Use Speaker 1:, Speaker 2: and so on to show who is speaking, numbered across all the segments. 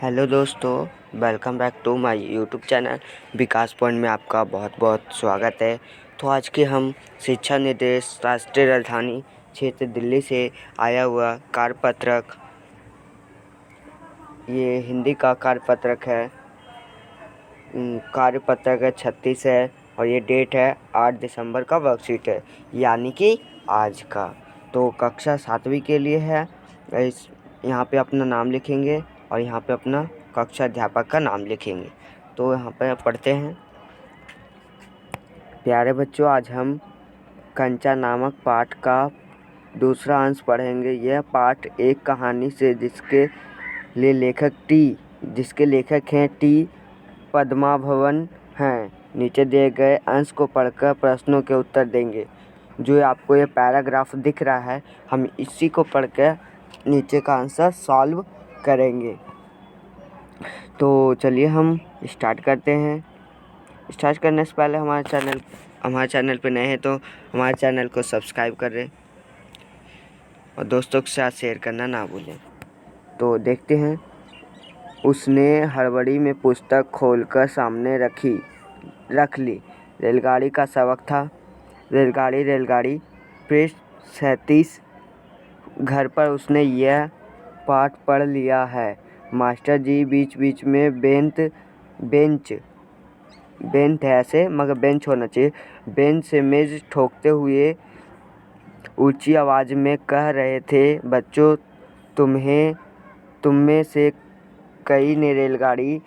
Speaker 1: Hello दोस्तों, welcome back to my YouTube channel Vikas point में आपका बहुत बहुत स्वागत है। तो आज के हम शिक्षा निर्देश राष्ट्रीय राजधानी क्षेत्र दिल्ली से आया हुआ कार्यपत्रक, ये हिंदी का कार्यपत्रक है। कार्यपत्रक है 36 है और ये डेट है 8 दिसंबर का वर्कशीट है, यानी कि आज का। तो कक्षा 7वीं के लिए है। इस यहाँ पे अपना नाम लिखेंगे और यहाँ पे अपना कक्षा अध्यापक का नाम लिखेंगे। तो यहाँ पे पढ़ते हैं। प्यारे बच्चों, आज हम कंचा नामक पाठ का दूसरा अंश पढ़ेंगे। यह पाठ एक कहानी से जिसके लेखक हैं टी पद्माभवन हैं। नीचे दिए गए अंश को पढ़कर प्रश्नों के उत्तर देंगे। जो आपको ये पैराग्राफ दिख रहा है, हम इसी को पढ़कर नीचे का आंसर सॉल्व करेंगे। तो चलिए हम स्टार्ट करते हैं। स्टार्ट करने से पहले हमारे चैनल पे नए हैं तो हमारे चैनल को सब्सक्राइब करें और दोस्तों के साथ शेयर करना ना भूलें। तो देखते हैं। उसने हड़बड़ी में पुस्तक खोलकर सामने रख ली। रेलगाड़ी का सबक था। रेलगाड़ी पृष्ठ 37। घर पर उसने यह पाठ पढ़ लिया है। मास्टर जी बीच बीच में बेंच है ऐसे, मगर बेंच होना चाहिए। बेंच से मेज ठोकते हुए ऊंची आवाज़ में कह रहे थे, बच्चों, तुम में से कई ने रेलगाड़ी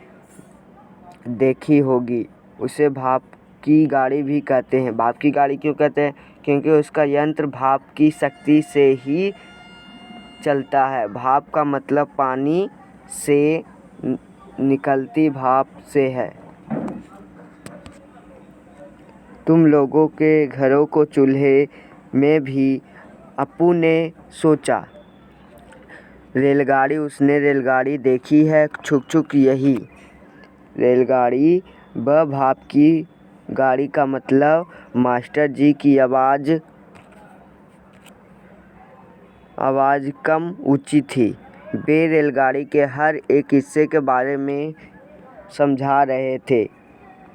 Speaker 1: देखी होगी। उसे भाप की गाड़ी भी कहते हैं। भाप की गाड़ी क्यों कहते हैं? क्योंकि उसका यंत्र भाप की शक्ति से ही चलता है। भाप का मतलब पानी से निकलती भाप से है। तुम लोगों के घरों को चूल्हे में भी, अपू ने सोचा। उसने रेलगाड़ी देखी है, छुक यही रेलगाड़ी। भाप की गाड़ी का मतलब मास्टर जी की आवाज़ कम ऊंची थी। वे रेलगाड़ी के हर एक हिस्से के बारे में समझा रहे थे।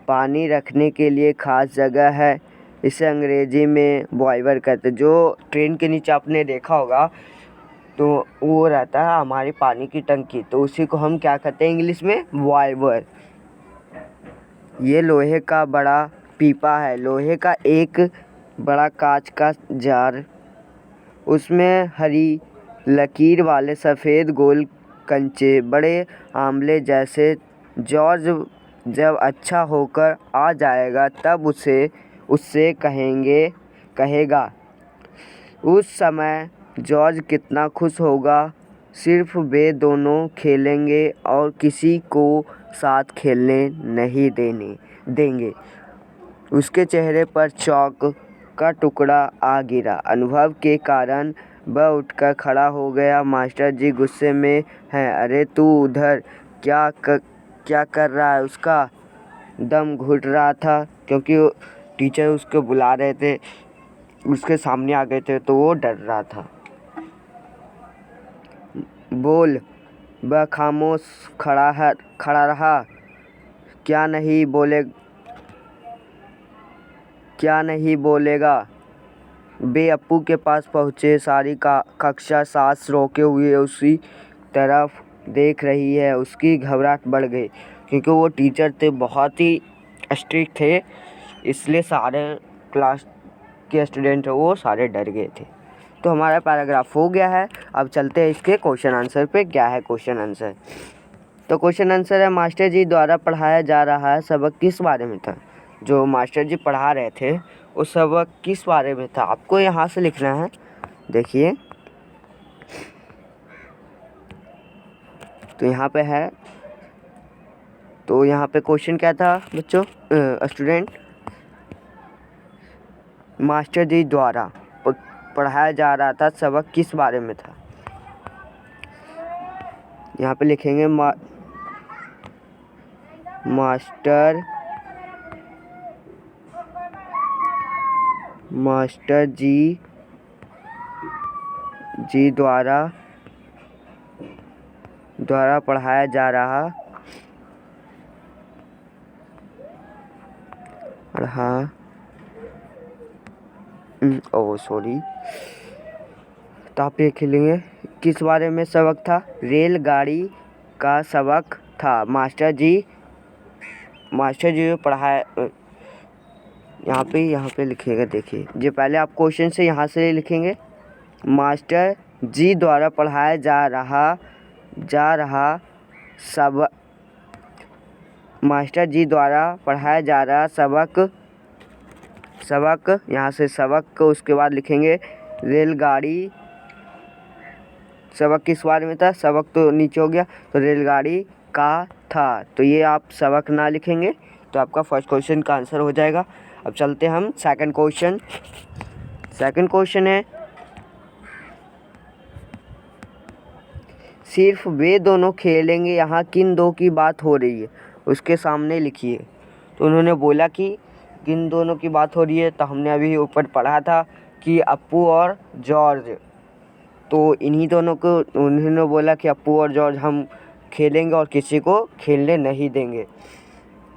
Speaker 1: पानी रखने के लिए खास जगह है, इसे अंग्रेजी में बॉयवर कहते हैं। जो ट्रेन के नीचे आपने देखा होगा तो वो रहता है हमारी पानी की टंकी, तो उसी को हम क्या कहते हैं इंग्लिश में? बॉयवर। ये लोहे का बड़ा पीपा है, लोहे का एक बड़ा कांच का जार, उसमें हरी लकीर वाले सफ़ेद गोल कंचे, बड़े आमले जैसे। जॉर्ज जब अच्छा होकर आ जाएगा तब उससे कहेगा। उस समय जॉर्ज कितना खुश होगा। सिर्फ वे दोनों खेलेंगे और किसी को साथ खेलने नहीं देंगे। उसके चेहरे पर चॉक का टुकड़ा आ गिरा। अनुभव के कारण वह उठकर खड़ा हो गया। मास्टर जी गुस्से में हैं। अरे तू उधर क्या कर रहा है? उसका दम घुट रहा था क्योंकि टीचर उसको बुला रहे थे, उसके सामने आ गए थे तो वो डर रहा था। बोल। वह खामोश खड़ा रहा। क्या नहीं बोलेगा? वे अप्पू के पास पहुँचे। सारी कक्षा सांस रोके हुए उसी तरफ देख रही है। उसकी घबराहट बढ़ गई क्योंकि वो टीचर थे, बहुत ही स्ट्रिक्ट थे, इसलिए सारे क्लास के स्टूडेंट वो सारे डर गए थे। तो हमारा पैराग्राफ हो गया है। अब चलते हैं इसके क्वेश्चन आंसर पे। क्या है क्वेश्चन आंसर? तो क्वेश्चन आंसर है, मास्टर जी द्वारा पढ़ाया जा रहा है सबक किस बारे में था? जो मास्टर जी पढ़ा रहे थे वो सबक किस बारे में था? आपको यहाँ से लिखना है। देखिए, तो यहाँ पे है। तो यहाँ पे क्वेश्चन क्या था बच्चों? स्टूडेंट, मास्टर जी द्वारा पढ़ाया जा रहा था सबक किस बारे में था? यहाँ पे लिखेंगे मास्टर जी द्वारा पढ़ाया जा रहा सॉरी। तो आप ये खेलेंगे किस बारे में सबक था? रेलगाड़ी का सबक था। मास्टर जी पढ़ाया। यहाँ पे लिखिएगा, देखिए जो पहले आप क्वेश्चन से यहाँ से लिखेंगे, मास्टर जी द्वारा पढ़ाया जा रहा सबक, यहाँ से सबक को उसके बाद लिखेंगे रेलगाड़ी। सबक किस बारे में था? सबक तो नीचे हो गया, तो रेलगाड़ी का था, तो ये आप सबक ना लिखेंगे तो आपका फर्स्ट क्वेश्चन का आंसर हो जाएगा। अब चलते हम सेकंड क्वेश्चन। सेकंड क्वेश्चन है, सिर्फ वे दोनों खेलेंगे, यहाँ किन दो की बात हो रही है उसके सामने लिखिए। तो उन्होंने बोला कि किन दोनों की बात हो रही है, तो हमने अभी ऊपर पढ़ा था कि अप्पू और जॉर्ज। तो इन्हीं दोनों को उन्होंने बोला कि अप्पू और जॉर्ज हम खेलेंगे और किसी को खेलने नहीं देंगे।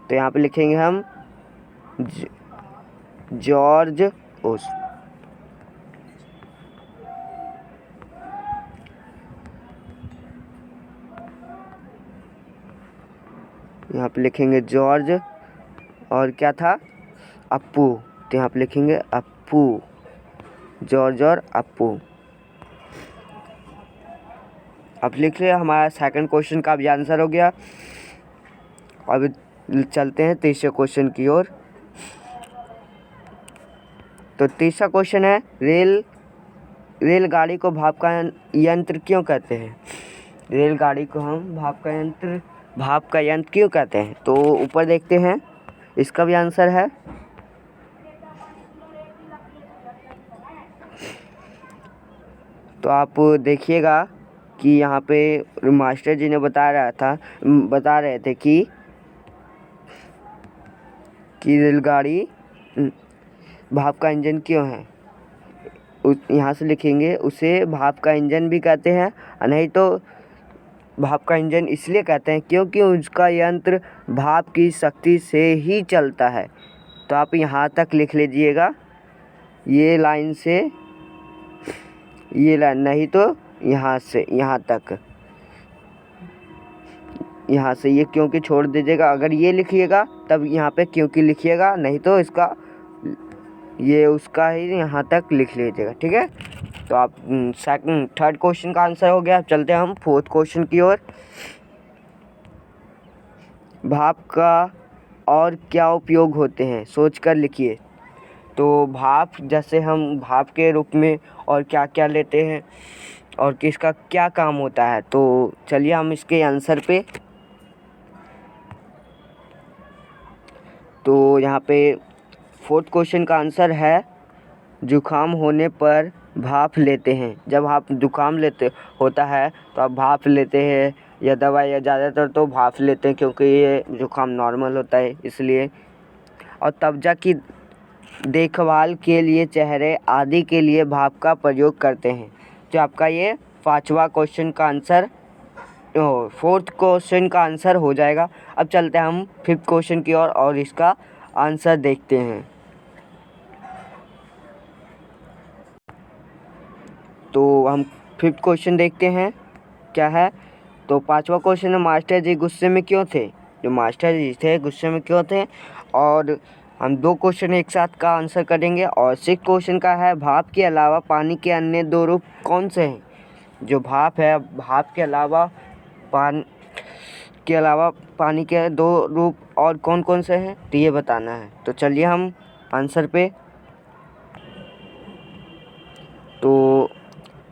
Speaker 1: तो यहाँ पे लिखेंगे हम जॉर्ज यहाँ पे लिखेंगे जॉर्ज और क्या था? अप्पू। तो यहाँ पे लिखेंगे अप्पू, जॉर्ज और अप्पू। अब लिख लिया, हमारा सेकंड क्वेश्चन का भी आंसर हो गया। अब चलते हैं तीसरे क्वेश्चन की ओर। तो तीसरा क्वेश्चन है, रेलगाड़ी को भाप का यंत्र क्यों कहते हैं? रेलगाड़ी को हम भाप का यंत्र क्यों कहते हैं? तो ऊपर देखते हैं, इसका भी आंसर है। तो आप देखिएगा कि यहाँ पे मास्टर जी ने बता रहे थे कि रेलगाड़ी भाप का इंजन क्यों है। यहाँ से लिखेंगे, उसे भाप का इंजन भी कहते हैं, नहीं तो भाप का इंजन इसलिए कहते हैं क्योंकि उसका यंत्र भाप की शक्ति से ही चलता है। तो आप यहाँ तक लिख लीजिएगा, ये लाइन से ये लाइन, नहीं तो यहाँ से यहाँ तक, यहाँ से ये क्योंकि छोड़ दीजिएगा। अगर ये लिखिएगा तब यहाँ पे क्योंकि लिखिएगा, नहीं तो इसका ये उसका ही यहाँ तक लिख लीजिएगा, ठीक है। तो आप थर्ड क्वेश्चन का आंसर हो गया। अब चलते हैं हम फोर्थ क्वेश्चन की ओर। भाप का और क्या उपयोग होते हैं, सोचकर लिखिए। तो भाप, जैसे हम भाप के रूप में और क्या क्या लेते हैं और किसका क्या काम होता है, तो चलिए हम इसके आंसर पे। तो यहाँ पे फोर्थ क्वेश्चन का आंसर है, जुकाम होने पर भाप लेते हैं। जब आप जुकाम होता है तो आप भाप लेते हैं, या दवाई, या ज़्यादातर तो भाप लेते हैं क्योंकि ये जुकाम नॉर्मल होता है इसलिए। और त्वचा की देखभाल के लिए, चेहरे आदि के लिए भाप का प्रयोग करते हैं। तो आपका ये पांचवा क्वेश्चन का आंसर, फोर्थ क्वेश्चन का आंसर हो जाएगा। अब चलते हैं हम फिफ्थ क्वेश्चन की ओर और इसका आंसर देखते हैं। तो हम फिफ्थ क्वेश्चन देखते हैं क्या है। तो पांचवा क्वेश्चन है, मास्टर जी गुस्से में क्यों थे? जो मास्टर जी थे गुस्से में क्यों थे, और हम दो क्वेश्चन एक साथ का आंसर करेंगे। और सिक्स क्वेश्चन का है, भाप के अलावा पानी के अन्य दो रूप कौन से हैं? जो भाप है, भाप के अलावा पानी के दो रूप और कौन कौन से हैं, तो ये बताना है। तो चलिए हम आंसर पे। तो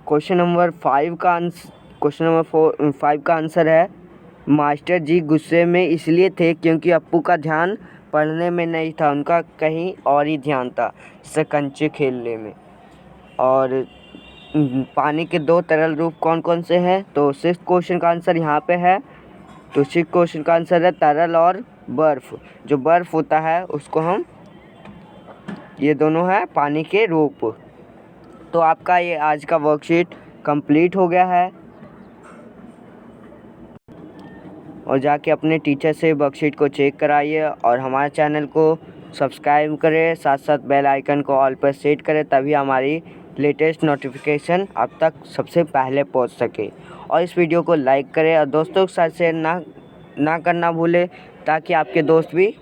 Speaker 1: क्वेश्चन नंबर 5 का आंसर है, मास्टर जी गुस्से में इसलिए थे क्योंकि अप्पू का ध्यान पढ़ने में नहीं था, उनका कहीं और ही ध्यान था, जैसे कंचे खेलने में। और पानी के दो तरल रूप कौन कौन से हैं? तो सिक्स क्वेश्चन का आंसर यहाँ पे है। तो सिक्स क्वेश्चन का आंसर है तरल और बर्फ़। जो बर्फ़ होता है उसको हम, ये दोनों है पानी के रूप। तो आपका ये आज का वर्कशीट कंप्लीट हो गया है। और जाके अपने टीचर से वर्कशीट को चेक कराइए और हमारे चैनल को सब्सक्राइब करें, साथ साथ बेल आइकन को ऑल पर सेट करें, तभी हमारी लेटेस्ट नोटिफिकेशन आप तक सबसे पहले पहुंच सके। और इस वीडियो को लाइक करें और दोस्तों के साथ शेयर ना करना भूलें, ताकि आपके दोस्त भी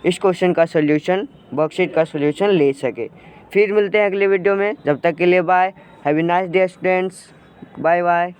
Speaker 1: इस क्वेश्चन का सोल्यूशन, वर्कशीट का सोल्यूशन ले सके। फिर मिलते हैं अगले वीडियो में, जब तक के लिए bye. Have a nice day students, bye bye.